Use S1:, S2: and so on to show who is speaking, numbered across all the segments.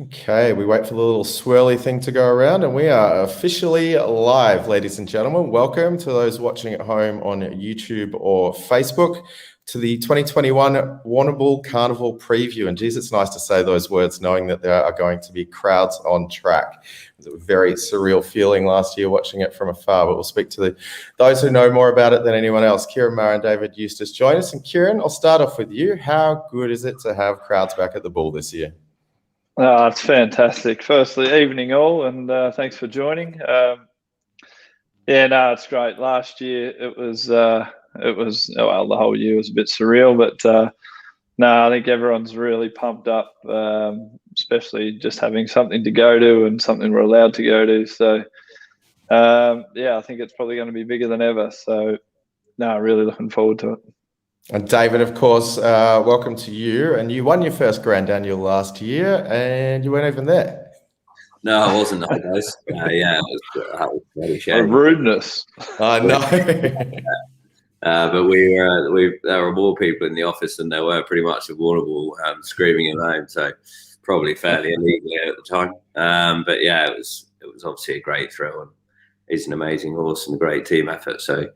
S1: Okay, we wait for the little swirly thing to go around, and we are officially live, ladies and gentlemen. Welcome to those watching at home on YouTube or Facebook to the 2021 Warrnambool Carnival preview. And geez, it's nice to say those words knowing that there are going to be crowds on track. It was a very surreal feeling last year watching it from afar, but we'll speak to those who know more about it than anyone else. Ciaron Maher and David Eustace join us. And Ciaron, I'll start off with you. How good is it to have crowds back at the Bool this year?
S2: Oh, it's fantastic. Firstly, evening all, and thanks for joining. It's great. Last year it was the whole year was a bit surreal, but I think everyone's really pumped up, especially just having something to go to and something we're allowed to go to. So I think it's probably going to be bigger than ever. So really looking forward to it.
S1: And David, of course, welcome to you. And you won your first Grand Annual last year, and you weren't even there.
S3: No, I wasn't. No, guys. It was very shame.
S2: Rudeness.
S1: I know.
S3: But there were more people in the office than there were pretty much at Warrnambool screaming at home. So probably fairly illegal at the time. It was obviously a great thrill, and he's an amazing horse and a great team effort. So.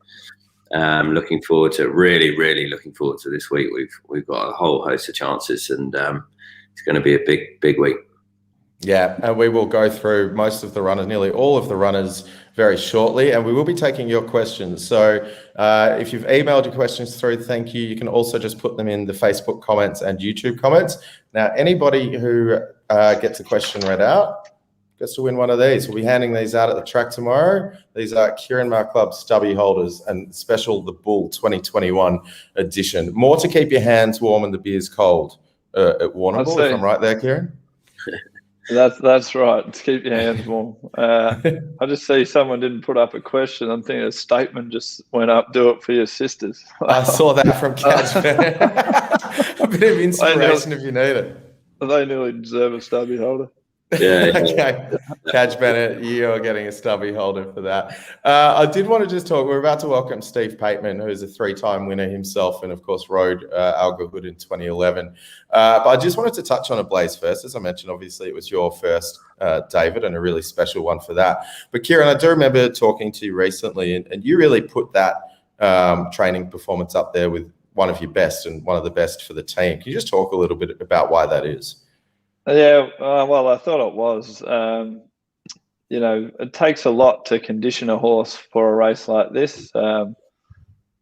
S3: Looking forward to really looking forward to this week. We've got a whole host of chances, and it's going to be a big week.
S1: Yeah, and we will go through most of the runners, nearly all of the runners, very shortly, and we will be taking your questions. So if you've emailed your questions through, thank you. You can also just put them in the Facebook comments and YouTube comments. Now, anybody who gets a question read out gets to win one of these. We'll be handing these out at the track tomorrow. These are Ciaron Maher Club stubby holders and special the Bool 2021 edition. More to keep your hands warm and the beers cold at Warrnambool, if I'm right there, Ciaron?
S2: That's right. To keep your hands warm. I just see someone didn't put up a question. I'm thinking a statement just went up. Do it for your sisters.
S1: I saw that from Catch. A bit of inspiration if you need it.
S2: They nearly deserve a stubby holder.
S3: Yeah.
S1: Okay, Cadge Bennett, you're getting a stubby holder for that. I did want to just talk. We're about to welcome Steve Pateman, who's a three-time winner himself, and of course rode Algahood in 2011. But I just wanted to touch on a Blaze first. As I mentioned, obviously it was your first, David, and a really special one for that. But Ciaron, I do remember talking to you recently, and you really put that training performance up there with one of your best and one of the best for the team. Can you just talk a little bit about why that is?
S2: Yeah, well, I thought it was. It takes a lot to condition a horse for a race like this.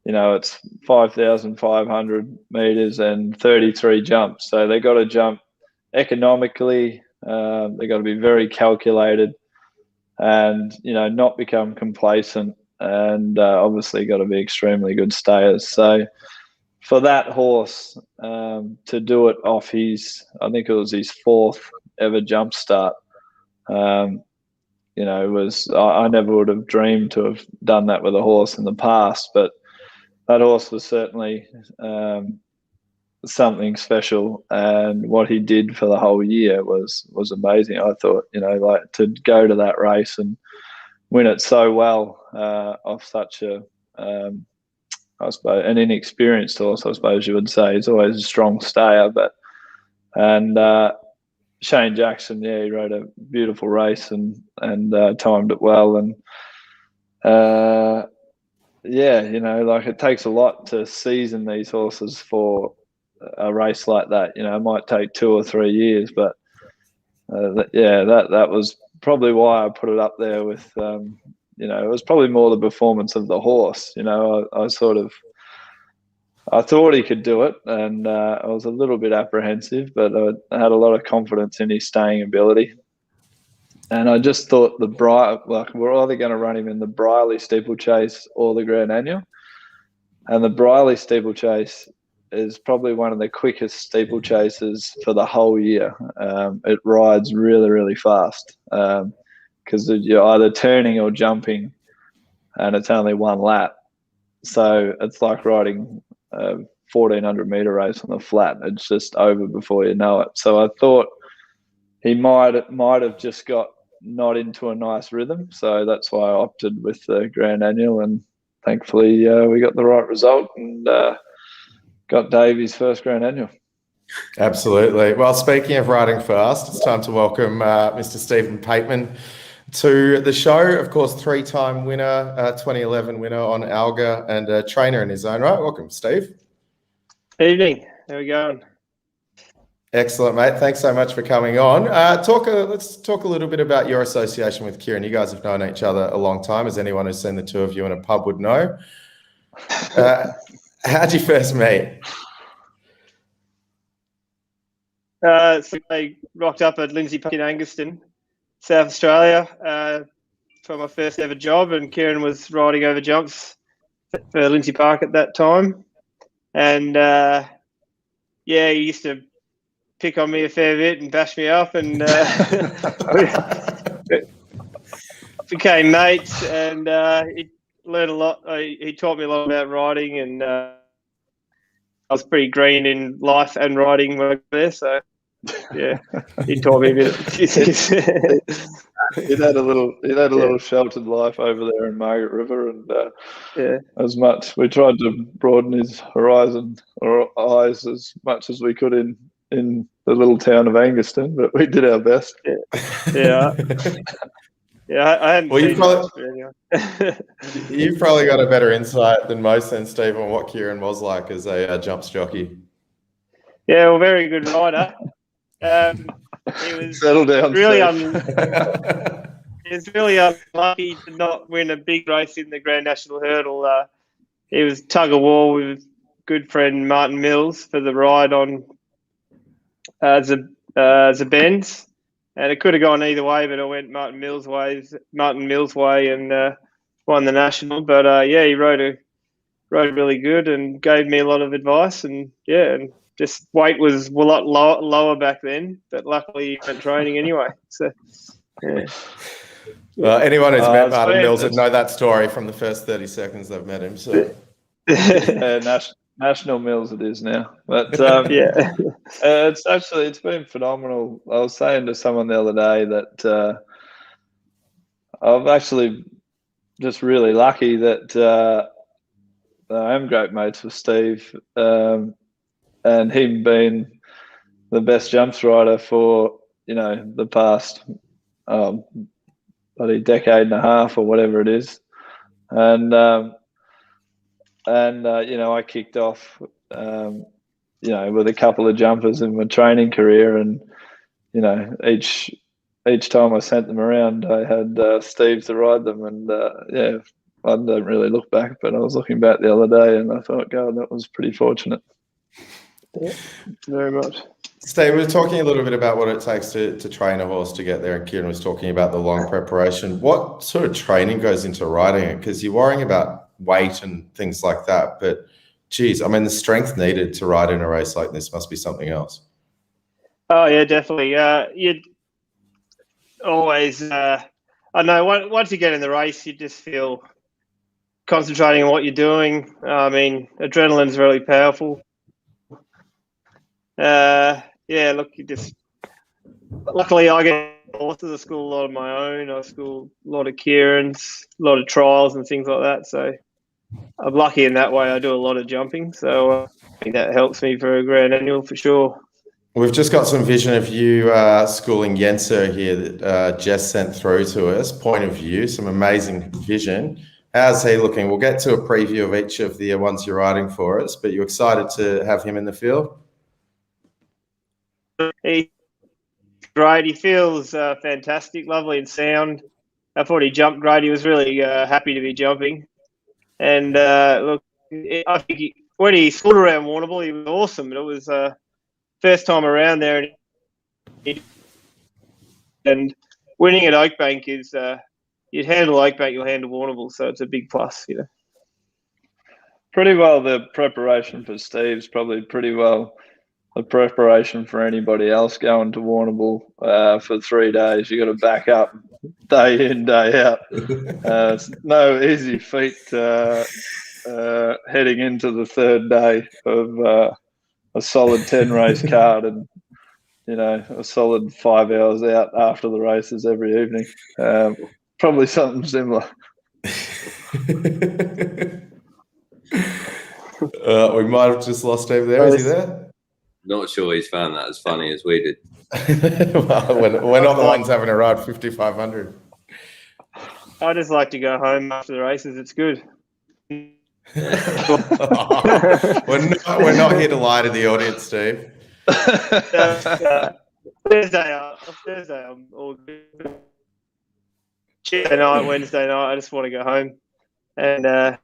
S2: It's 5,500 meters and 33 jumps. So they got to jump economically. They got to be very calculated and, not become complacent, and obviously got to be extremely good stayers. So for that horse to do it off I think it was his fourth ever jump start, I never would have dreamed to have done that with a horse in the past, but that horse was certainly something special, and what he did for the whole year was amazing. I thought, to go to that race and win it so well off such I suppose an inexperienced horse, I suppose you would say. He's always a strong stayer, and Shane Jackson, he rode a beautiful race and timed it well, and it takes a lot to season these horses for a race like that. It might take 2 or 3 years, but that was probably why I put it up there with. It was probably more the performance of the horse. I thought he could do it, and I was a little bit apprehensive, but I had a lot of confidence in his staying ability. And I just thought we're either going to run him in the Briley steeplechase or the Grand Annual. And the Briley steeplechase is probably one of the quickest steeplechases for the whole year. It rides really, really fast. Because you're either turning or jumping, and it's only one lap. So it's like riding a 1,400 meter race on the flat. It's just over before you know it. So I thought he might have just got not into a nice rhythm. So that's why I opted with the Grand Annual, and thankfully we got the right result and got Dave his first Grand Annual.
S1: Absolutely. Well, speaking of riding fast, it's time to welcome Mr. Stephen Pateman to the show. Of course, 3-time winner, 2011 winner on Alga, and a trainer in his own right. Welcome, Steve.
S4: Evening. How are we going?
S1: Excellent, mate. Thanks so much for coming on. Let's talk a little bit about your association with Ciaron. You guys have known each other a long time, as anyone who's seen the two of you in a pub would know. How'd you first meet?
S4: So I rocked up at Lindsay Park in Anguston, South Australia, for my first ever job, and Ciaron was riding over jumps for Lindsay Park at that time. And he used to pick on me a fair bit and bash me up, and became mates, and he learned a lot. He taught me a lot about riding, and I was pretty green in life and riding work there, so yeah, he taught me a bit.
S2: He'd had a little sheltered life over there in Margaret River, and as much we tried to broaden his horizon or eyes as much as we could in the little town of Anguston, but we did our best.
S4: I hadn't.
S1: Well,
S4: anyway.
S1: you've probably got a better insight than most, then, Steve, on what Ciaron was like as a jumps jockey.
S4: Yeah, well, very good rider. He was
S2: Settle down.
S4: Really, he was really unlucky to not win a big race in the Grand National Hurdle. He was tug of war with good friend Martin Mills for the ride on Zabens, and it could have gone either way, but I went Martin Mills' way, and won the national. But he rode really good and gave me a lot of advice, and just weight was a lot lower back then, but luckily he went training anyway. So, yeah.
S1: Well, anyone who's met Martin Mills would know that story from the first 30 seconds they've met him. So,
S2: National Mills it is now. But it's been phenomenal. I was saying to someone the other day that I'm actually just really lucky that I am great mates with Steve. And him being the best jumps rider for, the past decade and a half or whatever it is. And I kicked off, with a couple of jumpers in my training career. And, each time I sent them around, I had Steve to ride them. And, I don't really look back, but I was looking back the other day and I thought, God, that was pretty fortunate.
S4: Yeah, very much.
S1: Steve, we were talking a little bit about what it takes to train a horse to get there, and Ciaron was talking about the long preparation. What sort of training goes into riding it? Because you're worrying about weight and things like that, but geez, I mean, the strength needed to ride in a race like this must be something else.
S4: Oh yeah, definitely. You'd always, I know, once you get in the race, you just feel concentrating on what you're doing. I mean, adrenaline's really powerful. Luckily I get horses. I school a lot of my own. I school a lot of Ciaron's, a lot of trials and things like that. So I'm lucky in that way. I do a lot of jumping. So I think that helps me for a Grand Annual for sure.
S1: We've just got some vision of you schooling Yenser here that Jess sent through to us. Point of view, some amazing vision. How's he looking? We'll get to a preview of each of the ones you're riding for us, but you're excited to have him in the field?
S4: He's great. He feels fantastic, lovely and sound. I thought he jumped great. He was really happy to be jumping. And look, I think when he scored around Warrnambool, he was awesome. It was first time around there, and winning at Oakbank is you'd handle Oakbank, you'll handle Warrnambool, so it's a big plus,
S2: Pretty well, the preparation for Steve's probably pretty well the preparation for anybody else going to Warrnambool for 3 days. You got to back up day in, day out. It's no easy feat heading into the third day of a solid 10 race card and a solid 5 hours out after the races every evening. Probably something similar.
S1: We might have just lost over there. Is he there?
S3: Not sure he's found that as funny as we did.
S1: Well, we're not the ones having to ride 5,500.
S4: I just like to go home after the races. It's good.
S1: We're not here to lie to the audience, Steve.
S4: Thursday, I'm all good. Tuesday night, Wednesday night, I just want to go home and have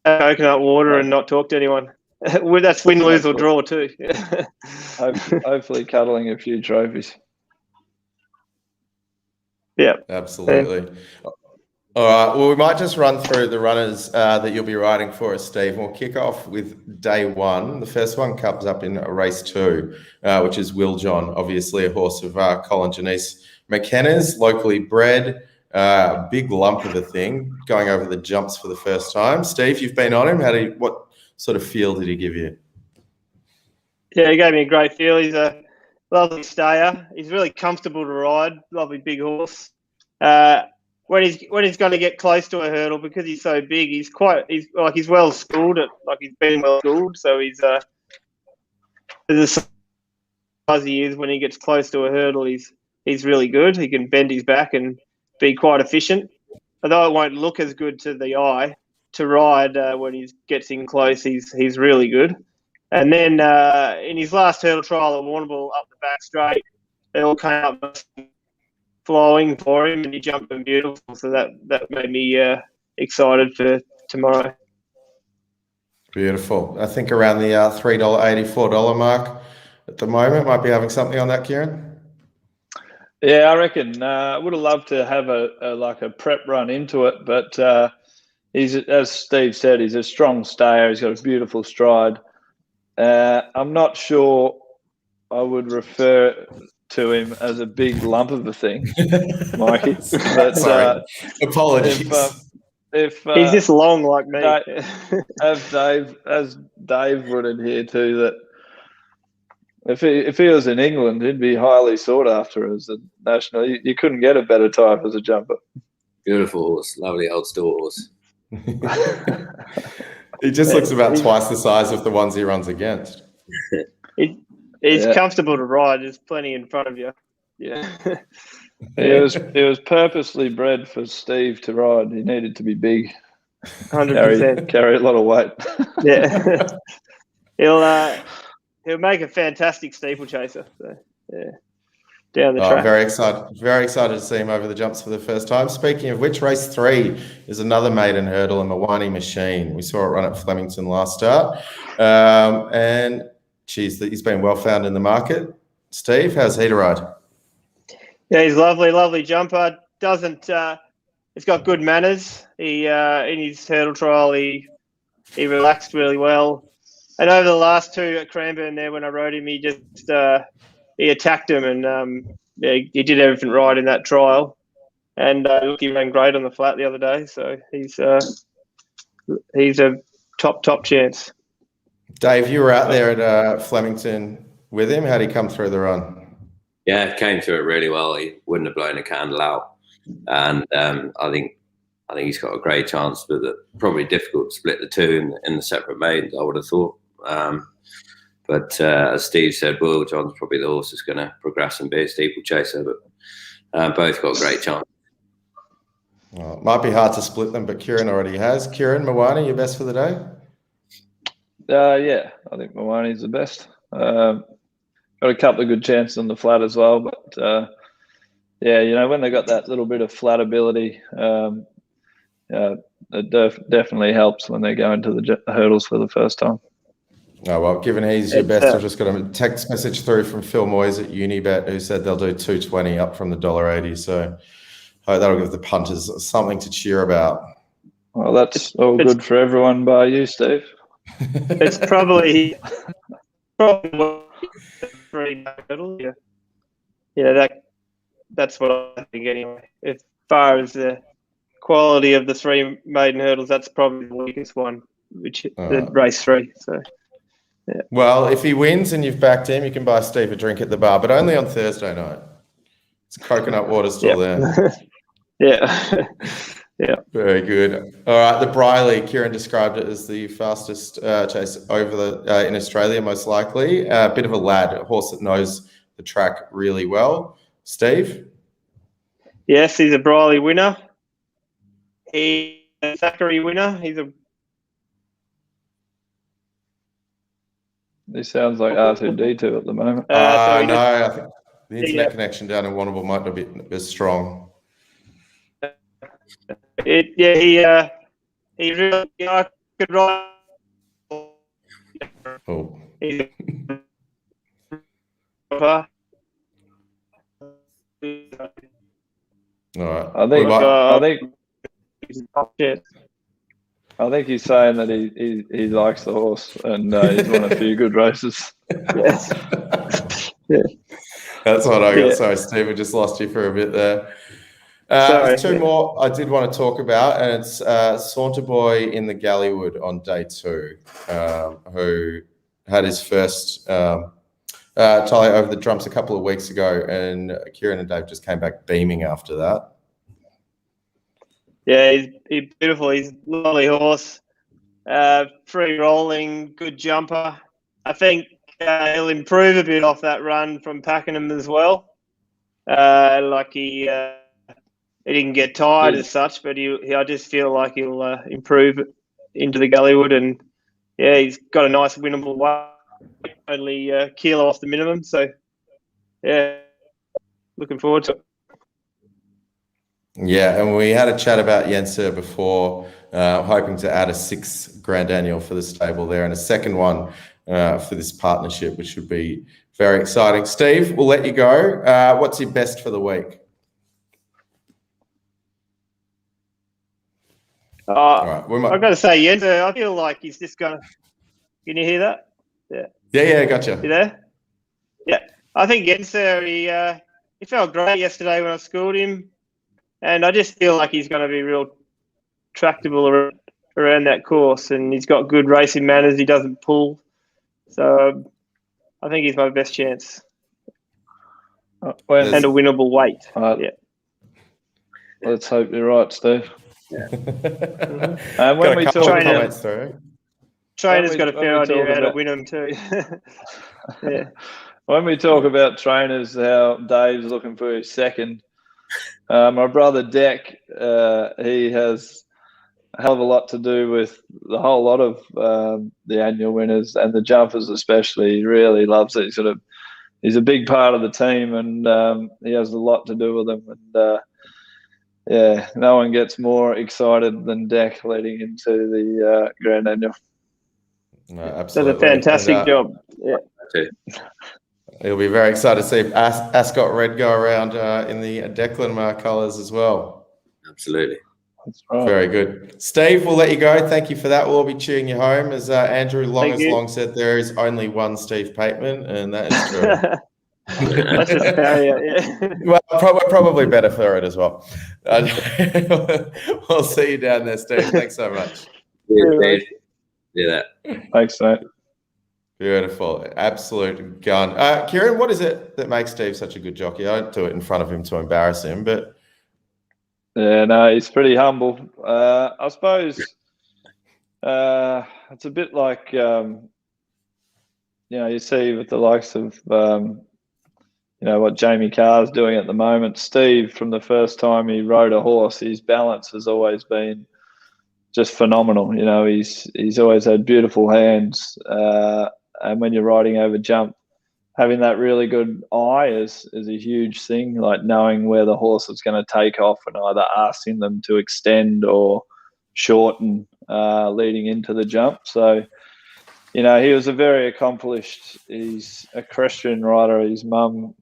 S4: coconut water and not talk to anyone. That's win, lose, or draw too.
S2: Hopefully cuddling a few trophies.
S4: Yeah,
S1: absolutely. All right. Well, we might just run through the runners that you'll be riding for us, Steve. We'll kick off with day one. The first one comes up in race 2, which is Will John, obviously a horse of Colin Janice McKenna's, locally bred. Big lump of a thing, going over the jumps for the first time. Steve, you've been on him. What sort of feel did he give you?
S4: Yeah, he gave me a great feel. He's a lovely stayer. He's really comfortable to ride. Lovely big horse. When he's going to get close to a hurdle, because he's so big, he's well schooled. He's been well schooled, so he's the size he is. When he gets close to a hurdle, he's really good. He can bend his back and be quite efficient. Although it won't look as good to the eye to ride when he gets in close, he's really good. And then in his last hurdle trial at Warrnambool, up the back straight, they all came up flowing for him, and he jumped them beautiful. So that made me excited for tomorrow.
S1: Beautiful. I think around the $3.80, $4 mark at the moment. Might be having something on that, Ciaron?
S2: Yeah, I reckon. I would have loved to have a prep run into it, but he's, as Steve said, he's a strong stayer. He's got a beautiful stride. I'm not sure I would refer to him as a big lump of a thing, Mikey. But,
S1: sorry. Apologies.
S2: If
S4: he's just long like me.
S2: As Dave would adhere to, that if he was in England, he'd be highly sought after as a national. You couldn't get a better type as a jumper.
S3: Beautiful horse, lovely old store horse.
S1: He just looks about twice the size of the ones he runs against.
S4: He's comfortable to ride. There's plenty in front of you. Yeah.
S2: He was purposely bred for Steve to ride. He needed to be big.
S4: 100%.
S2: Carry a lot of weight.
S4: Yeah. He'll make a fantastic steeplechaser. So, yeah. Down the track.
S1: Very excited to see him over the jumps for the first time. Speaking of which, race 3 is another maiden hurdle, a Mawani Machine. We saw it run at Flemington last start. And geez, he's been well found in the market. Steve, how's he to ride?
S4: Yeah, he's lovely jumper. He's got good manners. He in his hurdle trial, he relaxed really well. And over the last 2 at Cranbourne there, when I rode him, he attacked him, and he did everything right in that trial. And he ran great on the flat the other day. So he's a top chance.
S1: Dave, you were out there at Flemington with him. How did he come through the run?
S3: Yeah, came through it really well. He wouldn't have blown a candle out, and I think he's got a great chance. But probably difficult to split the two in the separate maidens, I would have thought. But as Steve said, Will John's probably the horse that's going to progress and be a steeplechaser. But both got a great chance.
S1: Well, it might be hard to split them, but Ciaron already has. Ciaron, Mawani, your best for the day?
S2: Yeah, I think Mawani's the best. Got a couple of good chances on the flat as well, but when they got that little bit of flat ability, it definitely helps when they go into the hurdles for the first time.
S1: Oh, well, given he's your best, I've just got a text message through from Phil Moyes at Unibet, who said they'll do $2.20 up from the $1.80. So that'll give the punters something to cheer about.
S2: Well, that's all good for everyone by you, Steve.
S4: It's probably three hurdles. Yeah, that's what I think anyway. As far as the quality of the 3 maiden hurdles, that's probably the weakest one, which is race 3. So. Yeah.
S1: Well, if he wins and you've backed him, you can buy Steve a drink at the bar, but only on Thursday night. It's coconut water still there.
S4: Yeah. Yeah.
S1: Very good. All right, the Briley, Ciaron described it as the fastest chase over the in Australia, most likely. A bit of a lad, a horse that knows the track really well. Steve?
S4: Yes, he's a Briley winner. He's a Thackeray winner.
S2: He sounds like R2D2 at the moment.
S1: No, I think the internet connection down in Warrnambool might not be as strong.
S4: He really could ride.
S1: Oh.
S4: He's
S1: All right.
S2: I think he's saying that he likes the horse and he's won a few good races.
S4: Yes. Yeah.
S1: That's what I got. Sorry, Steve, we just lost you for a bit there. There's two more I did want to talk about, and it's Saunterboy in the Galleywood on day 2, who had his first tally over the drums a couple of weeks ago, and Ciaron and Dave just came back beaming after that.
S4: Yeah, he's beautiful. He's a lovely horse. Free rolling, good jumper. I think he'll improve a bit off that run from Pakenham as well. He didn't get tired as such, but I just feel like he'll improve into the Galleywood, and he's got a nice winnable weight, only a kilo off the minimum. So looking forward to it.
S1: Yeah, and we had a chat about Yenser before, hoping to add a 6th Grand Annual for the stable there and a second one for this partnership, which should be very exciting. Steve, we'll let you go. What's your best for the week? All right,
S4: I've got to say, Yenser, I feel like he's just going to... Can you hear that?
S1: Yeah, gotcha.
S4: You there? Yeah. I think Yenser, he felt great yesterday when I schooled him. And I just feel like he's going to be real tractable around that course. And he's got good racing manners. He doesn't pull. So I think he's my best chance. And a winnable weight.
S2: Let's hope you're right, Steve.
S1: And when we talk comments through,
S4: trainer's got a fair idea how to win them too. Yeah.
S2: When we talk about trainers, how Dave's looking for his second, my brother Deck, he has a hell of a lot to do with the whole lot of the annual winners and the jumpers especially. He really loves it. He's a big part of the team, and he has a lot to do with them. And no one gets more excited than Deck leading into the Grand Annual.
S1: No, absolutely.
S4: Does a fantastic job. Yeah.
S1: He'll be very excited to see Ascot Red go around in the Declan Maher colours as well.
S3: Absolutely.
S2: That's right.
S1: Very good. Steve, we'll let you go. Thank you for that. We'll be cheering you home. As Andrew Long said, there is only one Steve Pateman, and that is true.
S4: That's just yeah.
S1: Well, probably better for it as well. We'll see you down there, Steve. Thanks so much.
S3: Steve. Yeah.
S2: Thanks, mate.
S1: Beautiful. Absolute gun. Ciaron, what is it that makes Steve such a good jockey? I don't do it in front of him to embarrass him, but...
S2: Yeah, no, he's pretty humble. I suppose it's a bit like, you see with the likes of, what Jamie Carr's doing at the moment. Steve, from the first time he rode a horse, his balance has always been just phenomenal. He's always had beautiful hands. And when you're riding over jump, having that really good eye is a huge thing, like knowing where the horse is going to take off and either asking them to extend or shorten leading into the jump. So, he was a very accomplished, he's a equestrian rider. His mum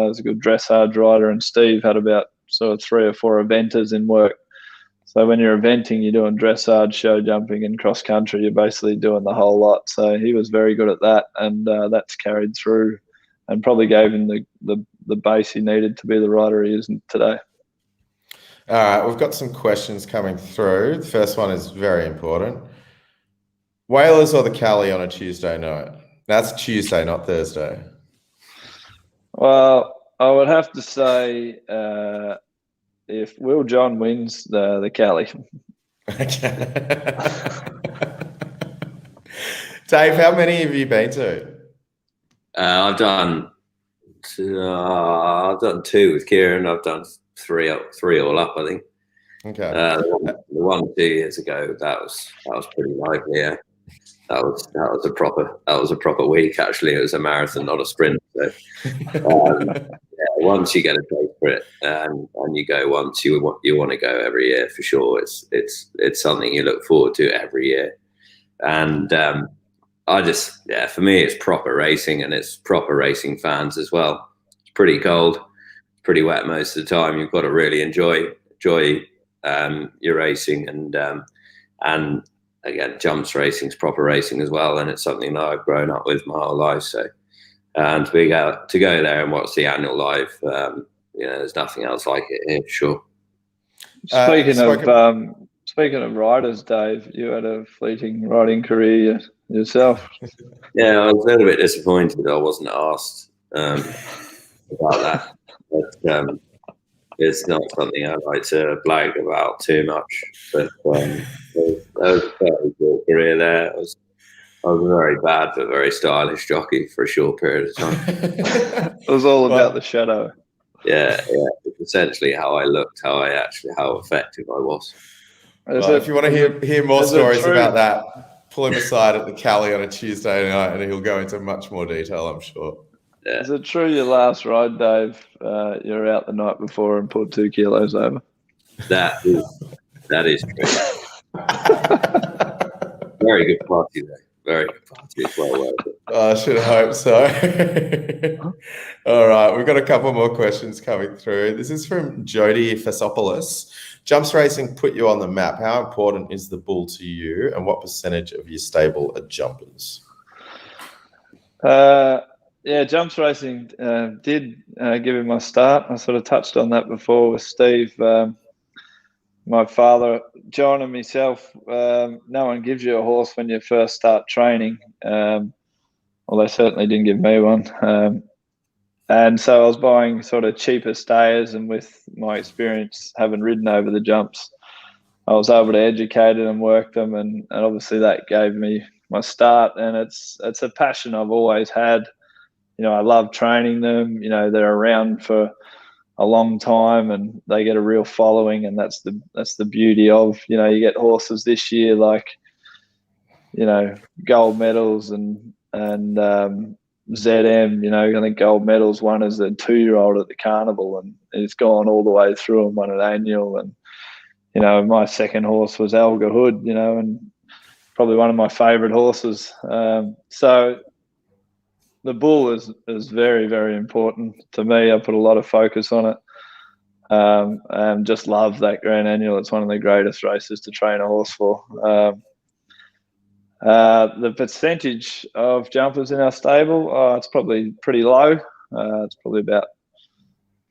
S2: is a good dressage rider, and Steve had about sort of 3 or 4 eventers in work. So when you're eventing, you're doing dressage, show jumping, and cross country. You're basically doing the whole lot. So he was very good at that, and that's carried through, and probably gave him the base he needed to be the rider he is today.
S1: All right, we've got some questions coming through. The first one is very important. Whalers or the Cali on a Tuesday night? That's Tuesday, not Thursday.
S2: Well, I would have to say if Will John wins the Cali.
S1: Dave, how many have you been to?
S3: I've done 2 with Ciaron. I've done three all up, I think.
S1: Okay.
S3: The one 2 years ago, that was pretty lively. Yeah, that was a proper week. Actually, it was a marathon, not a sprint. So, once you get a taste for it, and you go once, you want to go every year for sure. It's something you look forward to every year, and for me, it's proper racing, and it's proper racing fans as well. It's pretty cold, pretty wet most of the time. You've got to really enjoy your racing, and again, jumps racing is proper racing as well, and it's something that I've grown up with my whole life. So, and to go there and watch the annual live, there's nothing else like it here for sure.
S2: Speaking of riders, Dave, you had a fleeting riding career yourself.
S3: Yeah, I was a little bit disappointed I wasn't asked about that, but it's not something I like to brag about too much. But it was a fairly good career there. I was a very bad but very stylish jockey for a short period of time.
S2: It was all about the shadow.
S3: Yeah. It's essentially how I looked, how effective I was.
S1: Well, if you want to hear more stories about that, pull him aside at the Cali on a Tuesday night, and he'll go into much more detail, I'm sure.
S3: Yeah.
S2: Is it true your last ride, Dave, you're out the night before and put 2 kilos over?
S3: That is true. Very good party there. Very good party as well.
S1: I should hope so. All right, we've got a couple more questions coming through. This is from Jody Fesopoulos. Jumps racing put you on the map. How important is the Bool to you, and what percentage of your stable are jumpers?
S2: Jumps racing did give him my start. I sort of touched on that before with Steve. My father, John, and myself, no one gives you a horse when you first start training. Well, they certainly didn't give me one. And so I was buying sort of cheaper stayers, and with my experience having ridden over the jumps, I was able to educate them and work them, and obviously that gave me my start. And it's a passion I've always had. I love training them. They're around for a long time, and they get a real following, and that's the beauty of, you get horses this year like, gold medals and ZM, I think gold medals won as a 2-year-old at the Carnival, and it's gone all the way through and won an annual. And, my second horse was Alga Hood, and probably one of my favourite horses. So the Bool is very, very important to me. I put a lot of focus on it, and just love that Grand Annual. It's one of the greatest races to train a horse for. The percentage of jumpers in our stable, it's probably pretty low. It's probably about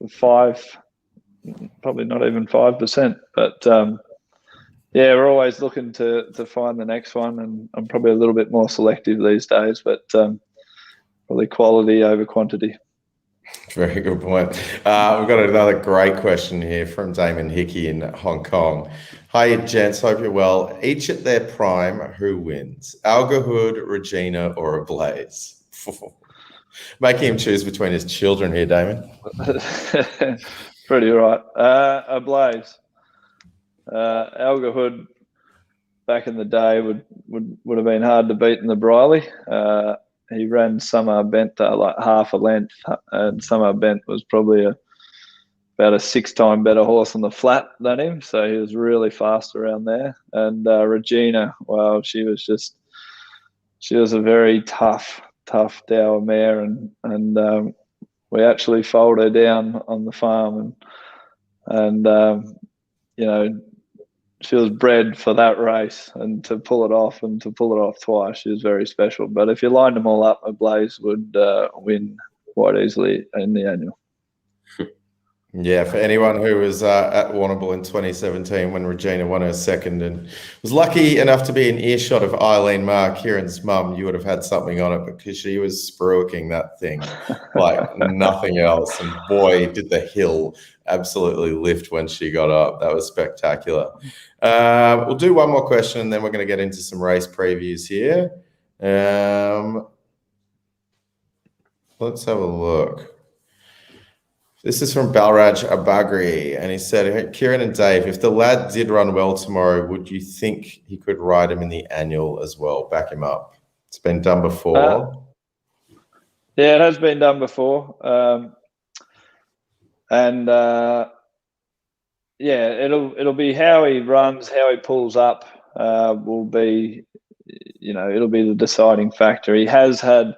S2: 5, probably not even 5%. But we're always looking to find the next one, and I'm probably a little bit more selective these days. But probably quality over quantity.
S1: Very good point. We've got another great question here from Damon Hickey in Hong Kong. Hi, gents. Hope you're well. Each at their prime, who wins? Alga Hood, Regina, or Ablaze? Making him choose between his children here, Damon.
S2: Pretty right. Ablaze. Alga Hood back in the day would have been hard to beat in the Briley. He ran Summer Bent like half a length, and Summer Bent was probably about a 6-time better horse on the flat than him, so he was really fast around there. And Regina, well, she was a very tough dour mare, and we actually foaled her down on the farm, and she was bred for that race, and to pull it off twice, she was very special. But if you lined them all up, Ablaze would win quite easily in the annual.
S1: Yeah, for anyone who was at Warrnambool in 2017 when Regina won her second and was lucky enough to be in earshot of Eileen Maher, Ciaron's mum, you would have had something on it because she was spruiking that thing like nothing else. And boy, did the hill absolutely lift when she got up. That was spectacular. We'll do one more question and then we're going to get into some race previews here. Let's have a look. This is from Balraj Abagri, and he said, hey, Ciaron and Dave, if the lad did run well tomorrow, would you think he could ride him in the annual as well, back him up? It's been done before.
S2: Yeah, it has been done before. Yeah, it'll be how he runs, how he pulls up will be, it'll be the deciding factor. He has had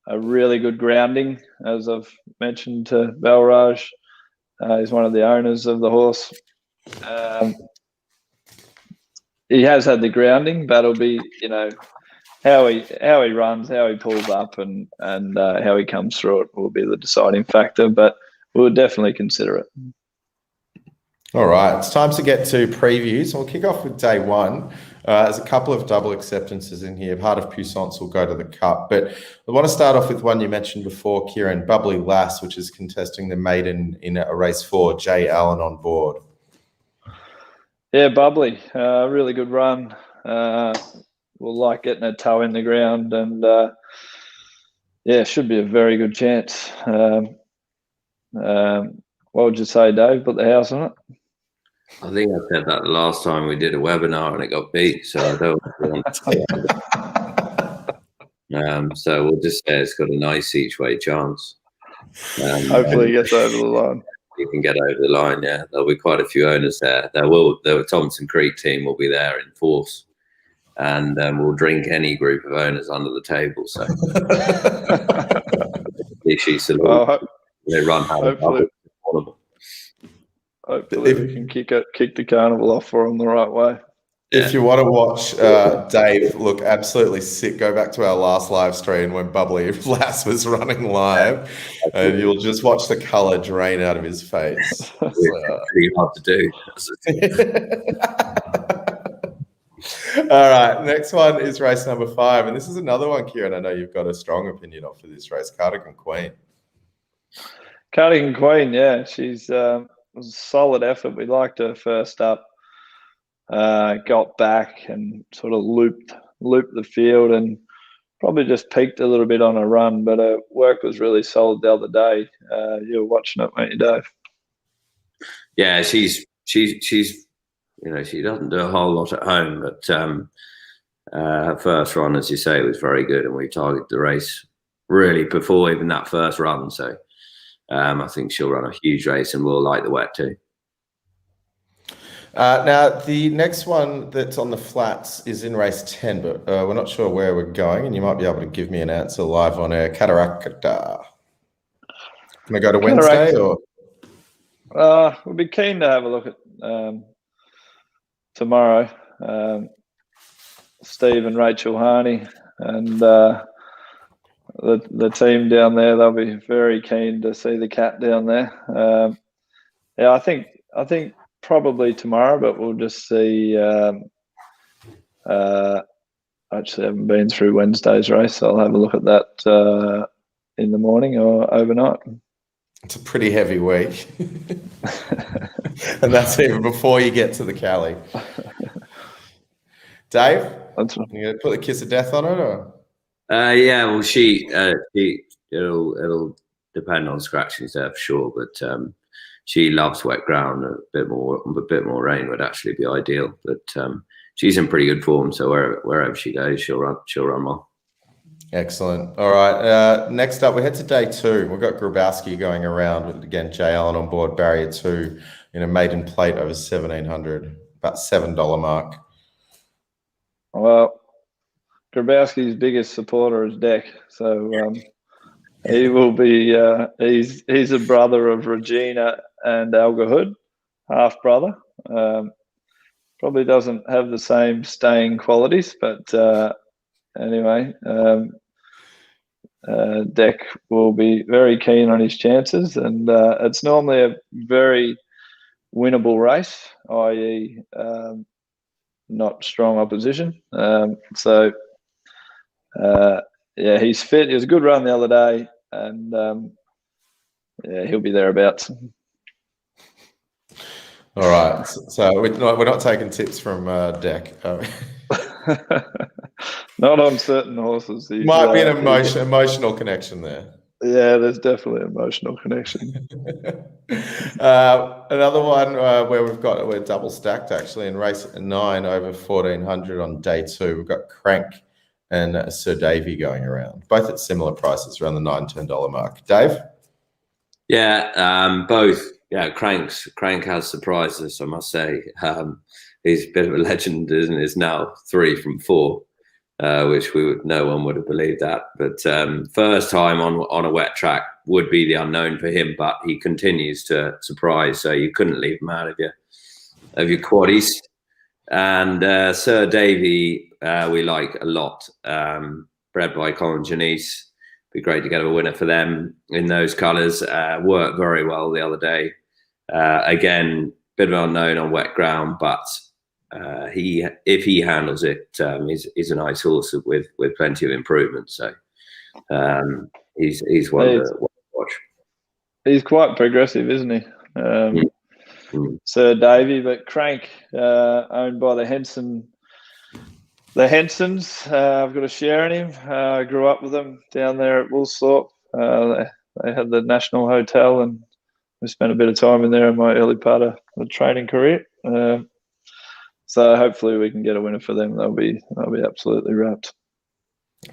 S2: a really good grounding, as I've mentioned to Balraj. He's one of the owners of the horse. He has had the grounding, but it'll be, how he runs, how he pulls up, and how he comes through it will be the deciding factor. But we'll definitely consider it.
S1: All right, it's time to get to previews. We'll kick off with day one. There's a couple of double acceptances in here. Heart of Puissance will go to the Cup. But I want to start off with one you mentioned before, Ciaron, Bubbly Lass, which is contesting the maiden in a race 4, Jay Allen on board.
S2: Yeah, Bubbly, really good run. We'll like getting a toe in the ground, and should be a very good chance. What would you say, Dave? Put the house on it?
S3: I think I said that the last time we did a webinar and it got beat, so I don't want so we'll just say it's got a nice each way chance.
S2: Hopefully it gets over the line.
S3: You can get over the line, yeah. There'll be quite a few owners there. The Thompson Creek team will be there in force, and we'll drink any group of owners under the table. So they run
S2: hopefully we can kick the carnival off for them the right way.
S1: If you want to watch Dave look absolutely sick, go back to our last live stream when Bubbly Lass was running live, and you'll just watch the colour drain out of his face.
S3: It's pretty hard to do.
S1: All right, next one is race number 5, and this is another one, Ciaron, I know you've got a strong opinion of for this race, Cardigan Queen.
S2: Cardigan Queen, yeah, she's it was a solid effort. We liked her first up. Got back and sort of looped the field and probably just peaked a little bit on her run, but her work was really solid the other day. You were watching it, weren't you, Dave?
S3: Yeah, she's she doesn't do a whole lot at home, but her first run, as you say, was very good, and we targeted the race really before even that first run. So I think she'll run a huge race, and we'll like the wet too.
S1: Now, the next one that's on the flats is in race 10, but we're not sure where we're going, and you might be able to give me an answer live on air. Cataracta. Can I go to Wednesday? Or?
S2: We'll be keen to have a look at tomorrow. Steve and Rachel Harney and the team down there, they'll be very keen to see the cat down there. I think probably tomorrow, but we'll just see. Actually, I haven't been through Wednesday's race, so I'll have a look at that in the morning or overnight.
S1: It's a pretty heavy week. And that's even before you get to the Cali. Dave, you going to put the kiss of death on it, or?
S3: Yeah, well, it'll depend on scratchings there for sure, but she loves wet ground. A bit more rain would actually be ideal, but she's in pretty good form. So wherever she goes, she'll run well.
S1: Excellent. All right. Next up, we head to day 2. We've got Grabowski going around with, again, Jay Allen on board, barrier 2 in a maiden plate over 1,700, about $7 mark.
S2: Well, Grabowski's biggest supporter is Deck, so he will be. He's a brother of Regina and Alga Hood, half brother. Probably doesn't have the same staying qualities, but anyway, Deck will be very keen on his chances, and it's normally a very winnable race, i.e. Not strong opposition. Yeah, he's fit. It was a good run the other day, and yeah, he'll be thereabouts.
S1: All right, so we're not taking tips from Deck.
S2: Not on certain horses.
S1: Might be an emotional connection there.
S2: Yeah, there's definitely an emotional connection.
S1: Another one where we're double stacked actually in race 9 over 1400 on day 2. We've got Crank and Sir Davy going around, both at similar prices, around the $9-10 mark. Dave?
S3: Yeah, both. Yeah, Crank has surprised us, I must say. He's a bit of a legend, isn't he? He's now 3 from 4. Which no one would have believed that. But first time on a wet track would be the unknown for him, but he continues to surprise. So you couldn't leave him out of your quaddies. And Sir Davy, we like a lot. Bred by Colin Janice. Be great to get a winner for them in those colours. Worked very well the other day. Again, bit of unknown on wet ground, but if he handles it, he's a nice horse with plenty of improvement. So he's one to watch.
S2: He's quite progressive, isn't he? Sir Davy, but Crank, owned by the Hensons. I've got a share in him. I grew up with them down there at Woolsthorpe. They had the National Hotel, and we spent a bit of time in there in my early part of the training career. So hopefully we can get a winner for them. They'll be absolutely wrapped.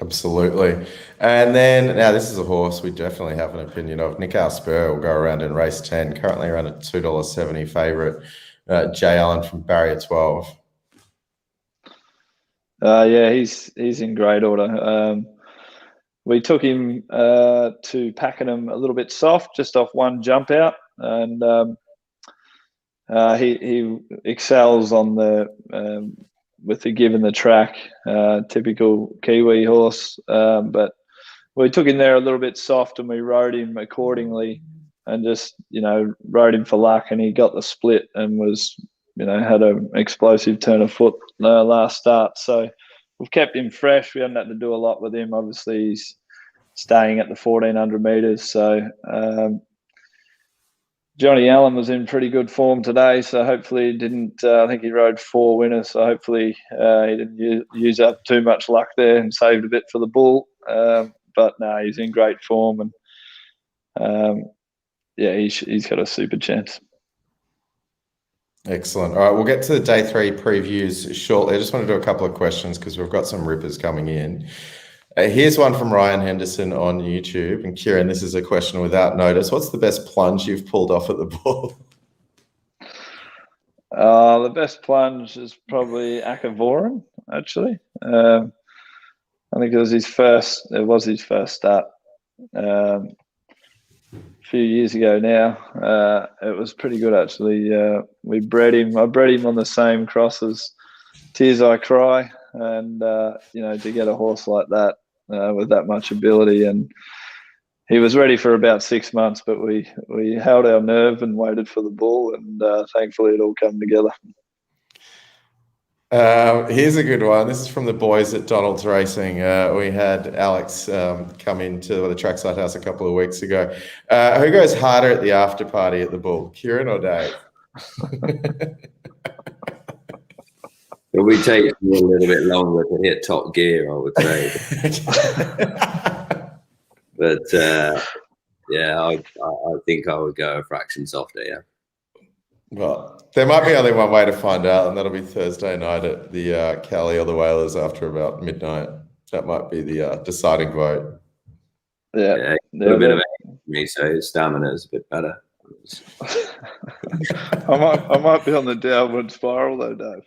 S1: Absolutely. And then now this is a horse we definitely have an opinion of. Nick Spur will go around in race 10, currently around a $2.70 favourite. Jay Allen from Barrier 12.
S2: Yeah, he's in great order. We took him to Pakenham a little bit soft, just off one jump out, and he excels on with the given the track, typical Kiwi horse. But we took him there a little bit soft, and we rode him accordingly, and just rode him for luck, and he got the split and was had an explosive turn of foot last start. So we've kept him fresh. We haven't had to do a lot with him. Obviously, he's staying at the 1400 metres. So Johnny Allen was in pretty good form today. So hopefully he didn't, I think he rode 4 winners. So hopefully he didn't use up too much luck there and saved a bit for the Bool. But no, he's in great form. And yeah, he's got a super chance.
S1: Excellent. All right, we'll get to the day 3 previews shortly. I just want to do a couple of questions because we've got some rippers coming in. Here's one from Ryan Henderson on YouTube. And Ciaron, this is a question without notice. What's the best plunge you've pulled off at the Bool?
S2: The best plunge is probably Warrnambool, actually. I think it was his first start. A few years ago now. It was pretty good, actually. I bred him on the same cross as Tears I Cry, and to get a horse like that with that much ability, and he was ready for about 6 months, but we held our nerve and waited for the Bool, and thankfully it all came together.
S1: Here's a good one. This is from the boys at Donald's Racing. We had Alex come into the Trackside House a couple of weeks ago. Who goes harder at the after party at the Bool, Ciaron or Dave?
S3: It would take a little bit longer to hit top gear, I would say. But yeah, I think I would go a fraction softer. Yeah.
S1: Well, there might be only one way to find out, and that'll be Thursday night at the Cali or the Whalers after about midnight. That might be the deciding vote.
S3: Yeah, a little bit of it for me, so his stamina is a bit better.
S2: I might be on the downward spiral though, Dave.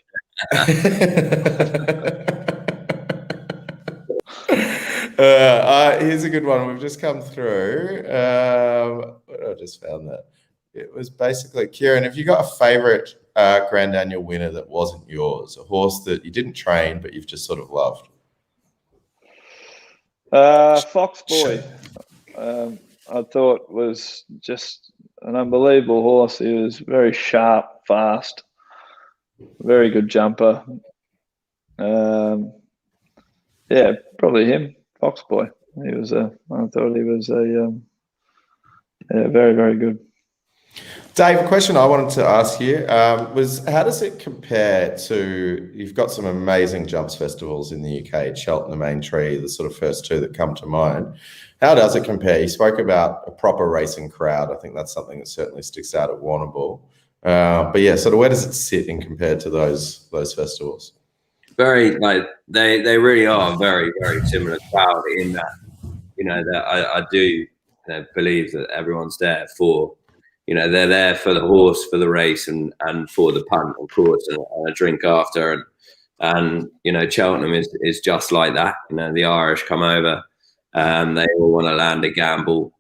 S1: Here's a good one. We've just come through. I just found that. It was basically, Ciaron, have you got a favourite Grand Annual winner that wasn't yours? A horse that you didn't train, but you've just sort of loved?
S2: Fox Boy, I thought was just an unbelievable horse. He was very sharp, fast, very good jumper. Yeah, probably him, Fox Boy. I thought he was very, very good.
S1: Dave, a question I wanted to ask you was, how does it compare to, you've got some amazing jumps festivals in the UK, Cheltenham, Aintree, the sort of first two that come to mind. How does it compare? You spoke about a proper racing crowd. I think that's something that certainly sticks out at Warrnambool. But yeah, sort of where does it sit in compared to those festivals?
S3: Very, like, they really are very, very similar crowd in that, that I do believe that everyone's there for, they're there for the horse, for the race, and for the punt, of course, and a drink after. And Cheltenham is just like that. The Irish come over, they all want to land a gamble.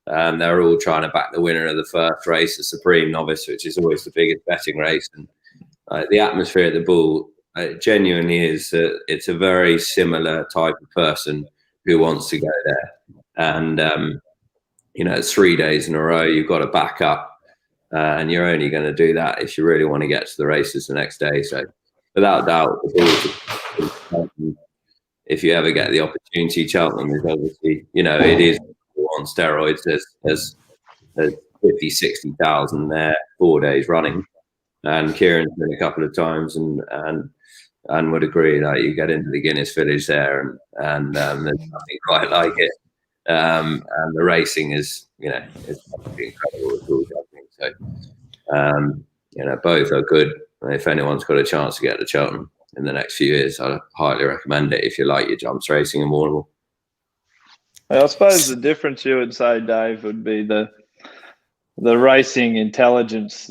S3: They're all trying to back the winner of the first race, the Supreme Novice, which is always the biggest betting race. And the atmosphere at the Bool, genuinely is that it's a very similar type of person who wants to go there. And it's 3 days in a row. You've got to back up, and you're only going to do that if you really want to get to the races the next day. So, without doubt, if you ever get the opportunity, Cheltenham is obviously, it is on steroids. There's 50, 60,000 there 4 days running, and Ciaron's been a couple of times and would agree that you get into the Guinness Village there, and there's nothing quite like it. And the racing is, it's incredible. I think so. Both are good. If anyone's got a chance to get to Cheltenham in the next few years, I'd highly recommend it if you like your jumps racing in Warrnambool.
S2: I suppose the difference you would say, Dave, would be the racing intelligence.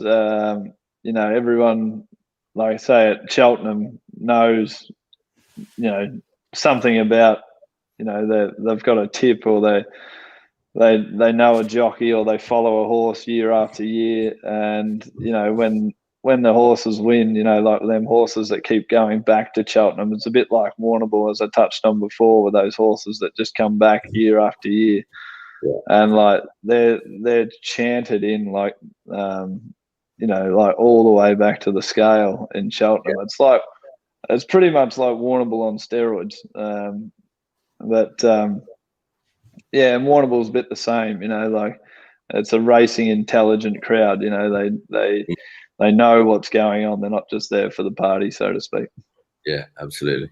S2: Everyone, like I say, at Cheltenham knows, something about, they've got a tip, or they know a jockey, or they follow a horse year after year. And, when the horses win, like them horses that keep going back to Cheltenham, it's a bit like Warrnambool, as I touched on before, with those horses that just come back year after year. Yeah. And like they're chanted in, like, like all the way back to the scale in Cheltenham. Yeah. It's pretty much like Warrnambool on steroids. And Warrnambool's a bit the same, like it's a racing intelligent crowd. They know what's going on. They're not just there for the party, so to speak.
S3: Yeah, absolutely.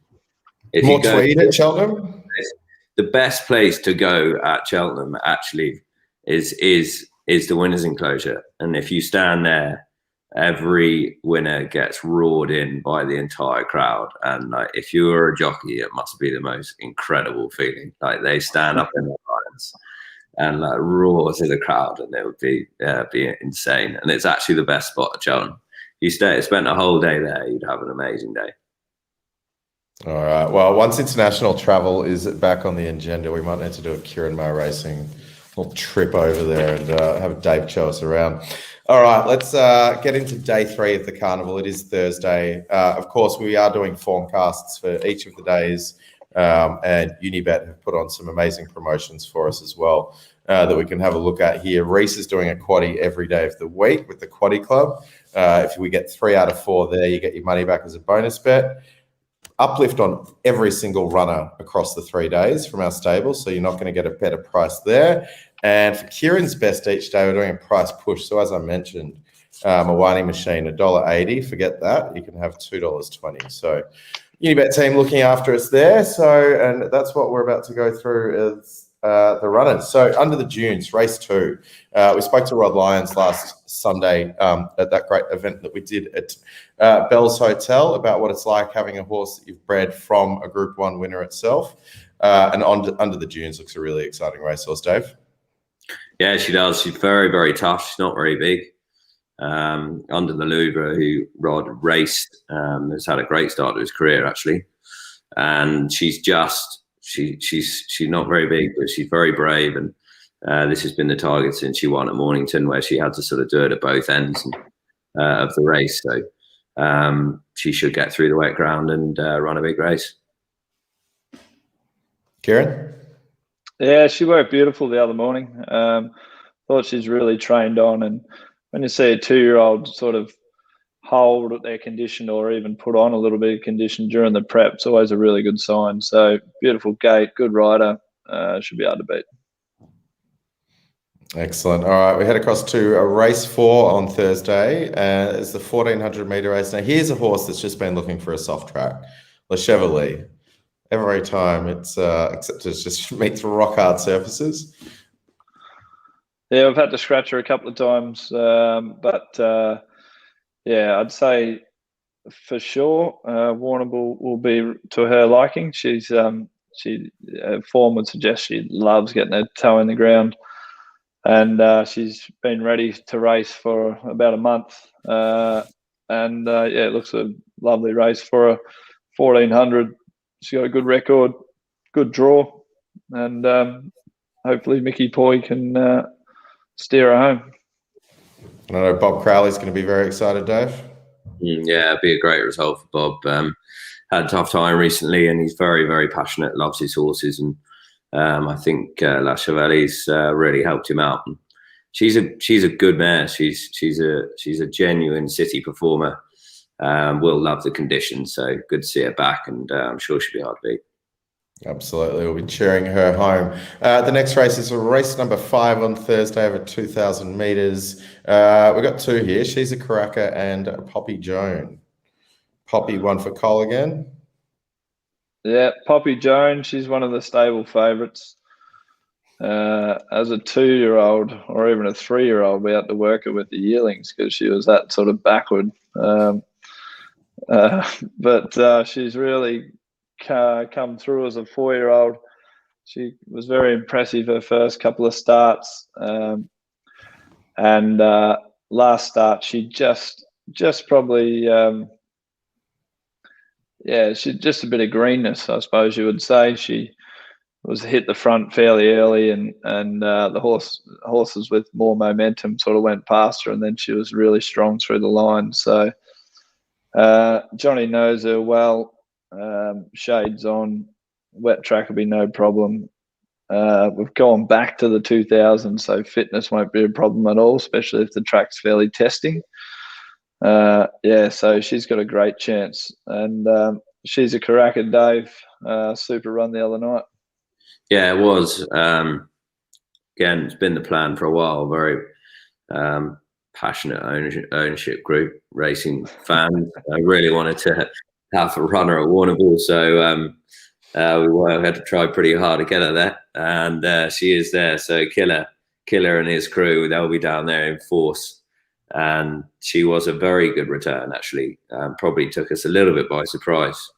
S1: More tweed at Cheltenham?
S3: The best place to go at Cheltenham actually is the winners' enclosure. And if you stand there, every winner gets roared in by the entire crowd. And like, if you were a jockey, it must be the most incredible feeling. Like, they stand up in their lines and like roar to the crowd, and it would be insane. And it's actually the best spot at Cheltenham. You spent a whole day there, you'd have an amazing day.
S1: All right. Well, once international travel is back on the agenda, we might need to do a Ciaron Maher racing little trip over there and have Dave show us around. All right, let's get into day 3 of the carnival. It is Thursday. Of course, we are doing formcasts for each of the days, and Unibet have put on some amazing promotions for us as well that we can have a look at here. Reese is doing a quaddie every day of the week with the Quaddie Club. If we get 3 out of 4 there, you get your money back as a bonus bet. Uplift on every single runner across the 3 days from our stable, so you're not going to get a better price there. And for Kieran's best each day, we're doing a price push. So as I mentioned, a whining machine, $1.80. Forget that. You can have $2.20. So Unibet team looking after us there. So, and that's what we're about to go through as the runners. So Under the Dunes, race 2. We spoke to Rod Lyons last Sunday at that great event that we did at Bell's Hotel about what it's like having a horse that you've bred from a Group 1 winner itself. And Under the Dunes looks a really exciting racehorse, Dave.
S3: Yeah, she does. She's very, very tough. She's not very big. Under the Louvre, who Rod raced, has had a great start to his career, actually. And she's not very big, but she's very brave. And this has been the target since she won at Mornington, where she had to sort of do it at both ends of the race. So she should get through the wet ground and run a big race.
S1: Ciaron?
S2: Yeah, she worked beautiful the other morning. Thought she's really trained on, and when you see a 2-year-old sort of hold their condition or even put on a little bit of condition during the prep, it's always a really good sign. So beautiful gait, good rider, should be able to beat.
S1: Excellent. All right, we head across to a race 4 on Thursday. It's the 1400 meter race. Now, here's a horse that's just been looking for a soft track, Le Chevalier. Every time except it just meets rock hard surfaces.
S2: Yeah, I've had to scratch her a couple of times, but yeah, I'd say for sure, Warrnambool will be to her liking. Form would suggest she loves getting her toe in the ground, and she's been ready to race for about a month. Yeah, it looks a lovely race for her. 1400. She's got a good record, good draw, and hopefully Mickey Poy can steer her home.
S1: I know Bob Crowley's going to be very excited, Dave.
S3: Yeah, it'd be a great result for Bob. Had a tough time recently, and he's very, very passionate, loves his horses, and I think La Chevalier's really helped him out. She's a good mare. She's a genuine city performer. Will love the conditions, so good to see her back, and I'm sure she'll be hard to beat. Absolutely,
S1: we'll be cheering her home. The next race is race number 5 on Thursday over 2,000 meters. We've got 2 here. She's a Karaka and Poppy Joan. Poppy, one for Cole again.
S2: Yeah, Poppy Joan. She's one of the stable favourites. As a 2-year-old or even a 3-year-old, we had to work her with the yearlings because she was that sort of backward. But she's really come through as a 4-year-old. She was very impressive her first couple of starts, and last start she just probably she just a bit of greenness, I suppose you would say. She was hit the front fairly early, and the horses with more momentum sort of went past her, and then she was really strong through the line. So Johnny knows her well. Shades on, wet track will be no problem. We've gone back to the 2000, so fitness won't be a problem at all, especially if the track's fairly testing. So she's got a great chance, and she's a Karaka, Dave. Super run the other night.
S3: Yeah, it was. Again, it's been the plan for a while. Very passionate ownership group, racing fans. I really wanted to have a runner at Warrnambool, so we had to try pretty hard to get her there, and she is there. So Killer and his crew, they'll be down there in force, and she was a very good return. Actually, probably took us a little bit by surprise.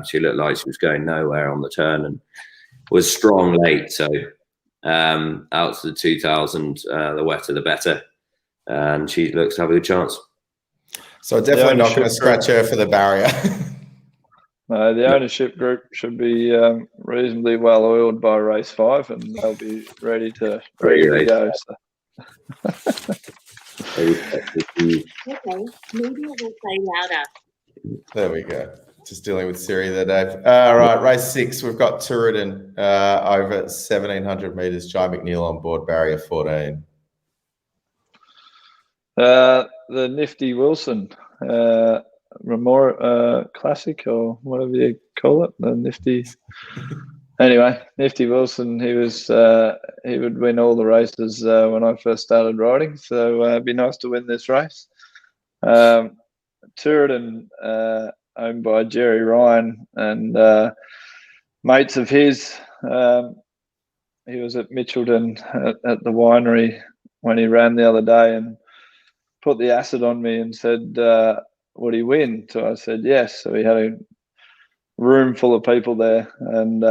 S3: She looked like she was going nowhere on the turn and was strong late. So out to the 2000, the wetter the better, and she looks to have a good chance.
S1: So definitely not going to scratch her for the barrier.
S2: The ownership group should be reasonably well oiled by race 5, and they'll be ready to go. So.
S5: Okay, maybe I will say louder.
S1: There we go. Just dealing with Siri there, Dave. All right, race 6. We've got Tooradin over 1,700 meters. Jai McNeil on board, barrier 14.
S2: The Nifty Wilson. Classic, or whatever you call it, the Nifty. Anyway, Nifty Wilson, he would win all the races when I first started riding, so it'd be nice to win this race. Tooradin, owned by Jerry Ryan and mates of his. He was at Mitchelton at the winery when he ran the other day and put the acid on me and said, would he win? So I said yes. So he had a room full of people there, and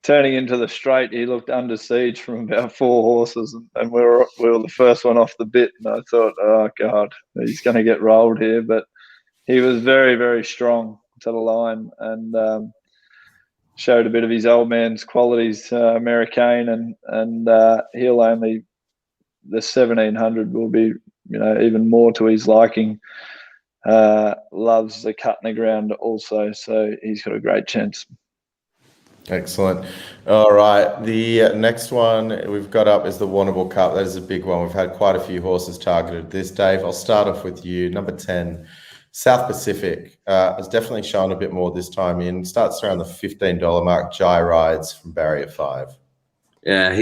S2: turning into the straight, he looked under siege from about 4 horses, and we were the first one off the bit. And I thought, oh God, he's going to get rolled here. But he was very, very strong to the line, and showed a bit of his old man's qualities, American, and he'll only, the 1,700 will be, even more to his liking. Loves the cut in the ground also, so he's got a great chance.
S1: Excellent. All right. The next one we've got up is the Warrnambool Cup. That is a big one. We've had quite a few horses targeted this, Dave. I'll start off with you. Number 10, South Pacific, has definitely shown a bit more this time in. Starts around the $15 mark. Jai Rides from Barrier 5.
S3: Yeah,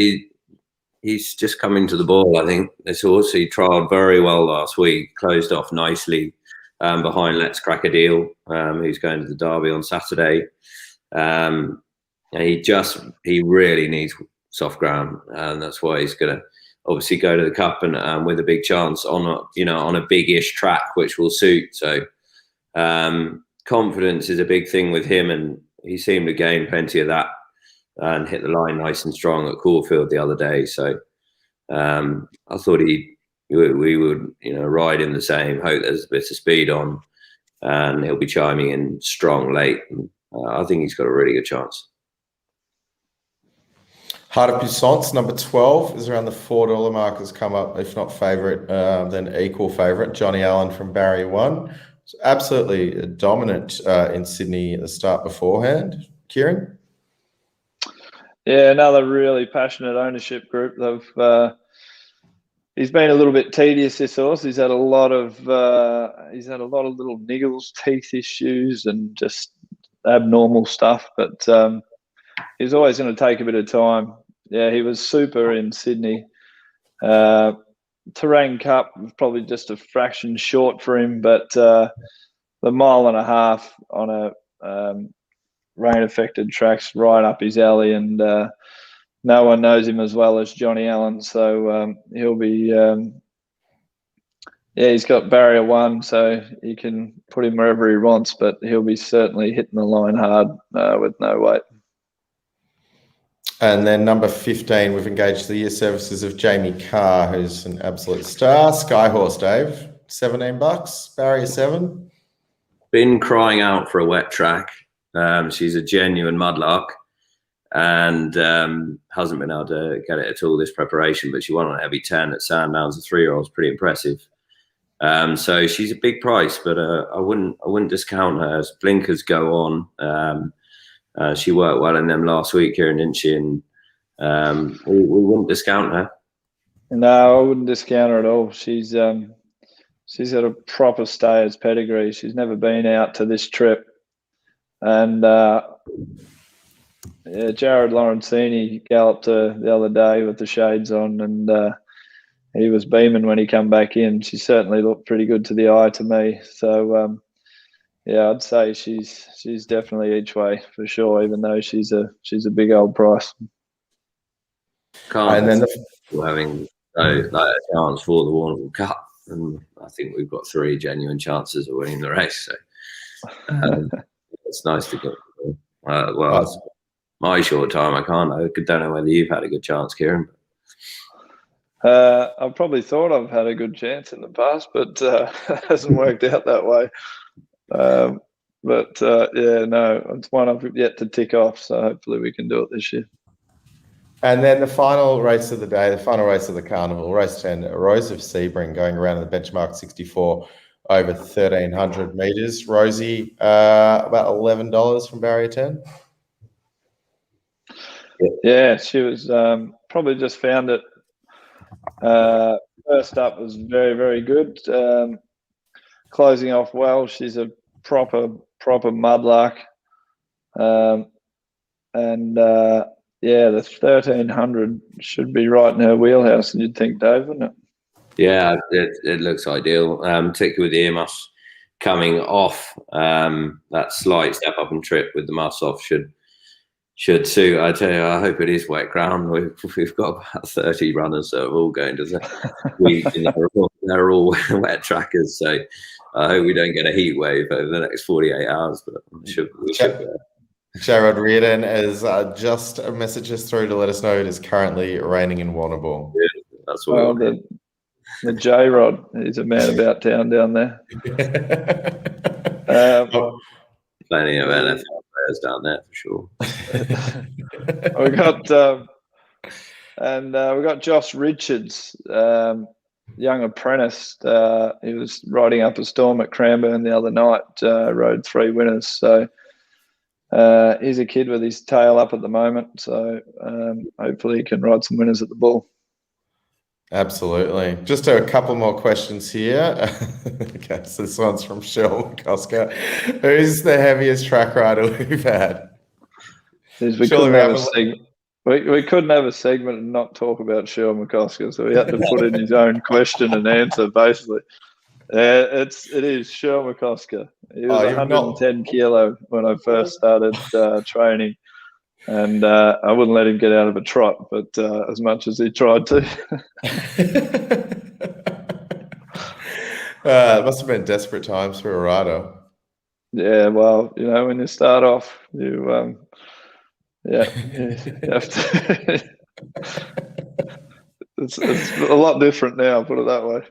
S3: he's just come into the ball, I think. This horse, he trialled very well last week, closed off nicely behind Let's Crack a Deal, who's going to the Derby on Saturday. He really needs soft ground, and that's why he's going to obviously go to the Cup and with a big chance on a big-ish track, which will suit. So confidence is a big thing with him, and he seemed to gain plenty of that and hit the line nice and strong at Caulfield the other day. So I thought we would ride him the same, hope there's a bit of speed on, and he'll be chiming in strong late. And, I think he's got a really good chance.
S1: Heart of Puissance, number 12, is around the $4 mark, has come up, if not favourite, then equal favourite. Johnny Allen from Barrier 1. Absolutely dominant in Sydney at the start beforehand. Ciaron?
S2: Yeah, another really passionate ownership group. He's been a little bit tedious, this horse. He's had a lot of little niggles, teeth issues, and just abnormal stuff. But he's always going to take a bit of time. Yeah, he was super in Sydney. Terrain Cup was probably just a fraction short for him, but the 1.5 miles on a rain-affected track's right up his alley, and no one knows him as well as Johnny Allen, so he'll be. He's got Barrier 1, so you can put him wherever he wants, but he'll be certainly hitting the line hard with no weight.
S1: And then number 15, we've engaged the year services of Jamie Carr, who's an absolute star. Skyhorse, Dave, $17, Barrier 7.
S3: Been crying out for a wet track. She's a genuine mudlark, and hasn't been able to get it at all this preparation, but she won on heavy 10 at Sandown as a 3-year-old. Pretty impressive. So she's a big price, but I wouldn't discount her as blinkers go on. She worked well in them last week here, didn't she? And we wouldn't discount her. No,
S2: I wouldn't discount her at all. She's got a proper stayer's pedigree. She's never been out to this trip. And Jared Lorenzini galloped her the other day with the shades on, and he was beaming when he come back in. She certainly looked pretty good to the eye to me. So I'd say she's definitely each way for sure, even though she's a big old price.
S3: And then having a chance for the Warrnambool Cup, and I think we've got 3 genuine chances of winning the race. So it's nice to get. My short time, I don't know whether you've had a good chance, Ciaron.
S2: I've probably thought I've had a good chance in the past, but it hasn't worked out that way. It's one I've yet to tick off, so hopefully we can do it this year.
S1: And then the final race of the day, the final race of the Carnival, race 10, Rose of Sebring, going around the benchmark 64 over 1,300 metres. Rosie, about $11 from Barrier 10.
S2: Yeah, she was probably just found it. First up was very, very good. Closing off well. She's a proper mudlark. The 1,300 should be right in her wheelhouse, you'd think, Dave, wouldn't it?
S3: Yeah, it looks ideal, particularly with the earmuffs coming off. That slight step up and trip with the muffs off should suit. I tell you, I hope it is wet ground. We've got about 30 runners that are all going to the week, and they're all wet trackers. So I hope we don't get a heat wave over the next 48 hours. But we should.
S1: Jared Reardon has just messages through to let us know it is currently raining in Warrnambool.
S3: Yeah, that's what.
S2: The J-Rod, he's a man about town down there.
S3: Plenty of NFL players down there for sure.
S2: we got Josh Richards, young apprentice. He was riding up a storm at Cranbourne the other night. Rode 3 winners. So He's a kid with his tail up at the moment, so hopefully he can ride some winners at the Bool.
S1: Absolutely. Just a couple more questions here. Okay, so this one's from Ciaron Maher. Who's the heaviest track rider we've had?
S2: We couldn't have a segment and not talk about Ciaron Maher, so we had to put in his own question and answer, basically. It is Ciaron Maher. He was 110 kilo when I first started training, and I wouldn't let him get out of a trot, but as much as he tried to.
S1: It must have been desperate times for a rider.
S2: Yeah, well, when you start off, you have to. It's a lot different now, put it that
S1: way.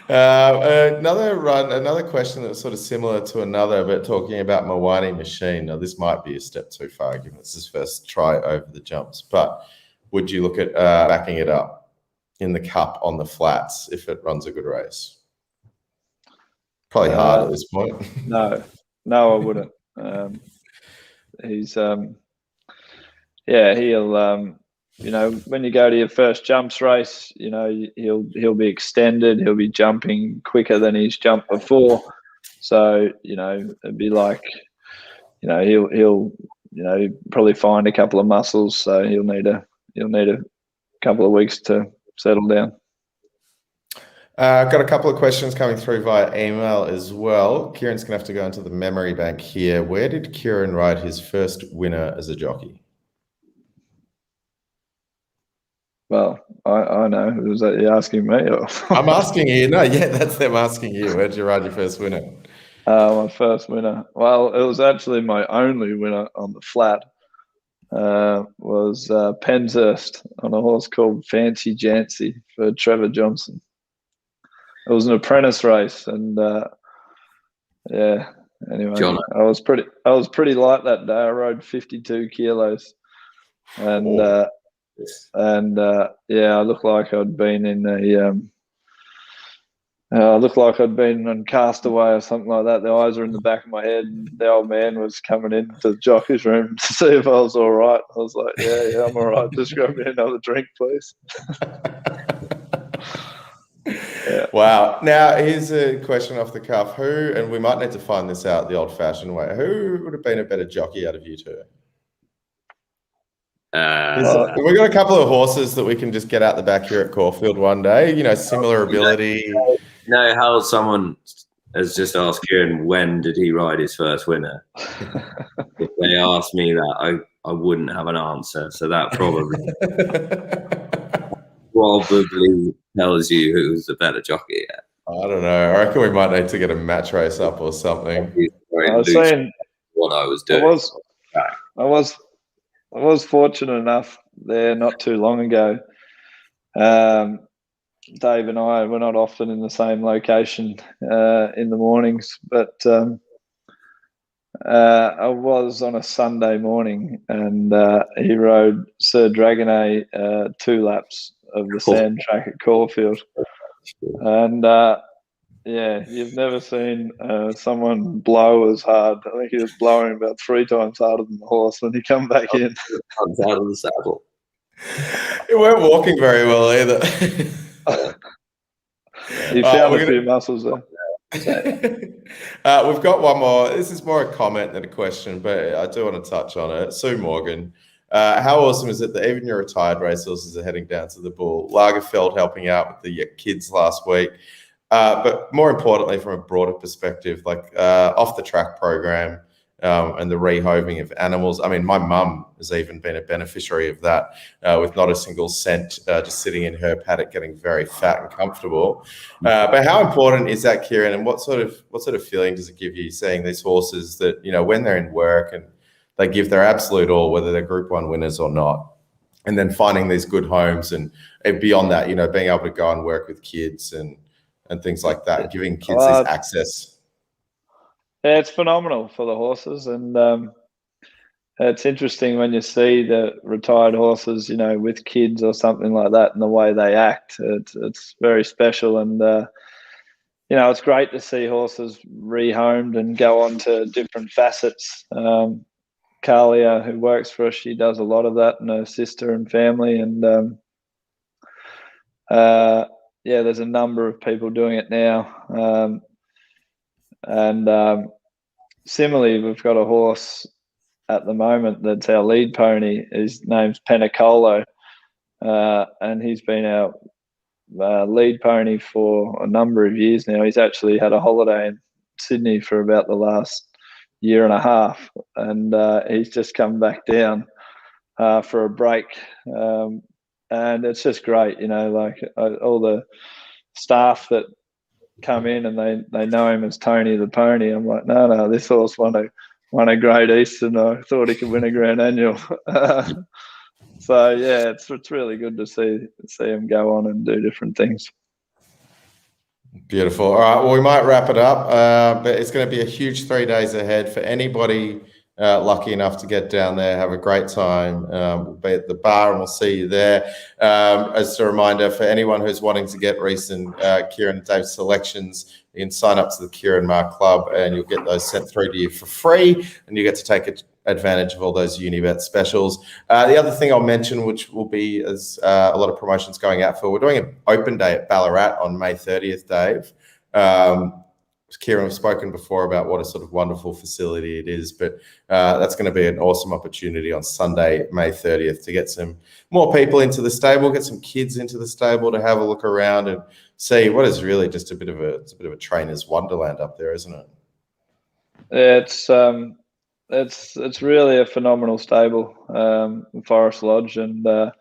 S1: Another question that's sort of similar to another, but talking about Mawani Machine. Now, this might be a step too far, given it's his first try over the jumps, but would you look at backing it up in the cup on the flats if it runs a good race? Probably hard at this point.
S2: No, I wouldn't. He's he'll when you go to your first jumps race, he'll be extended, he'll be jumping quicker than he's jumped before, so it'd be like he'll probably find a couple of muscles, so he'll need a couple of weeks to settle down.
S1: I've got a couple of questions coming through via email as well. Kieran's going to have to go into the memory bank here. Where did Ciaron ride his first winner as a jockey?
S2: Well, I know. Was that you asking me? Or?
S1: I'm asking you. No, yeah, that's them asking you. Where did you ride your first winner?
S2: My first winner. Well, it was actually my only winner on the flat. Was Penshurst on a horse called Fancy Jancy for Trevor Johnson. It was an apprentice race, and anyway,
S3: John.
S2: I was pretty light that day. I rode 52 kilos, and I looked like I'd been in on Castaway or something like that. The eyes were in the back of my head, and the old man was coming into the jockey's room to see if I was all right. I was like, yeah, I'm all right. Just grab me another drink, please.
S1: Yeah. Wow. Now, here's a question off the cuff. Who, and we might need to find this out the old-fashioned way, who would have been a better jockey out of you two? We've got a couple of horses that we can just get out the back here at Caulfield one day, similar ability.
S3: No, how someone has just asked Ciaron, when did he ride his first winner? If they asked me that, I wouldn't have an answer. So that probably tells you who's the better jockey.
S1: I don't know. I reckon we might need to get a match race up or something.
S2: I was saying
S3: what I was doing.
S2: I was fortunate enough there not too long ago. Dave and I were not often in the same location in the mornings, but I was on a Sunday morning, and he rode Sir Dragonet 2 laps of the sand track at Caulfield, and you've never seen someone blow as hard. I think he was blowing about 3 times harder than the horse when he come back in.
S3: Comes out of the saddle.
S1: It weren't walking very well either.
S2: He found a few muscles there.
S1: We've got one more. This is more a comment than a question, but I do want to touch on it. Sue Morgan. How awesome is it that even your retired racehorses are heading down to the Bool? Lagerfeld helping out with the kids last week. But more importantly, from a broader perspective, like off the track program and the rehoving of animals. I mean, my mum has even been a beneficiary of that with not a single cent, just sitting in her paddock, getting very fat and comfortable. But how important is that, Ciaron? And what sort of feeling does it give you seeing these horses that, when they're in work and they give their absolute all, whether they're Group 1 winners or not, and then finding these good homes and beyond that, being able to go and work with kids and things like that, giving kids this access.
S2: Yeah, it's phenomenal for the horses, and it's interesting when you see the retired horses, with kids or something like that, and the way they act. It's very special, and it's great to see horses rehomed and go on to different facets. Carlia, who works for us, she does a lot of that, and her sister and family. And there's a number of people doing it now. Similarly, we've got a horse at the moment that's our lead pony. His name's Penacolo, and he's been our lead pony for a number of years now. He's actually had a holiday in Sydney for about the last year and a half, and he's just come back down for a break. And it's just great, all the staff that come in and they know him as Tony the Pony. I'm like, no, this horse won a Great Eastern. I thought he could win a Grand Annual. So yeah, it's really good to see him go on and do different things.
S1: Beautiful. All right, well, we might wrap it up, but it's going to be a huge 3 days ahead for anybody lucky enough to get down there. Have a great time. We'll be at the bar and we'll see you there. As a reminder, for anyone who's wanting to get recent Ciaron and Dave's selections, you can sign up to the Ciaron Maher Club and you'll get those sent through to you for free, and you get to take advantage of all those Unibet specials. The other thing I'll mention, which will be as a lot of promotions going out for, we're doing an open day at Ballarat on May 30th, Dave. Ciaron, we've spoken before about what a sort of wonderful facility it is, but that's going to be an awesome opportunity on Sunday, May 30th, to get some more people into the stable, get some kids into the stable to have a look around and see what is really just a bit of a trainer's wonderland up there, isn't it?
S2: Yeah, it's really a phenomenal stable, Forest Lodge, and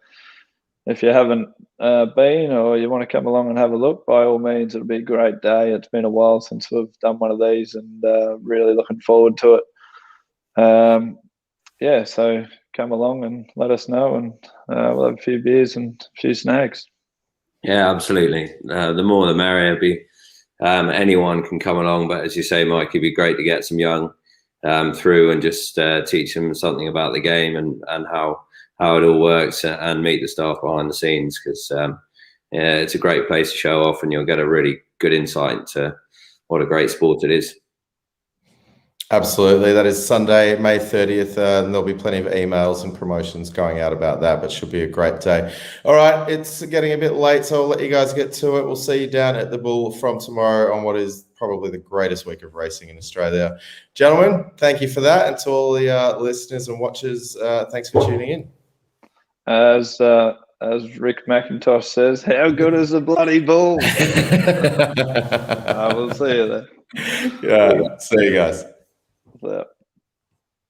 S2: if you haven't been or you want to come along and have a look, by all means, it'll be a great day. It's been a while since we've done one of these, and really looking forward to it. So come along and let us know, and we'll have a few beers and a few snacks. Yeah,
S3: absolutely. The more the merrier. Anyone can come along, but as you say, Mike, it'd be great to get some young through and just teach them something about the game and how it all works, and meet the staff behind the scenes, because it's a great place to show off, and you'll get a really good insight into what a great sport it is.
S1: Absolutely. That is Sunday, May 30th, and there'll be plenty of emails and promotions going out about that, but should be a great day. All right, it's getting a bit late, so I'll let you guys get to it. We'll see you down at the Bool from tomorrow on what is probably the greatest week of racing in Australia. Gentlemen, thank you for that, and to all the listeners and watchers, thanks for tuning in.
S2: As Rick McIntosh says, how good is the bloody Bool? We'll see you there.
S1: Yeah, see you guys.
S2: Yeah.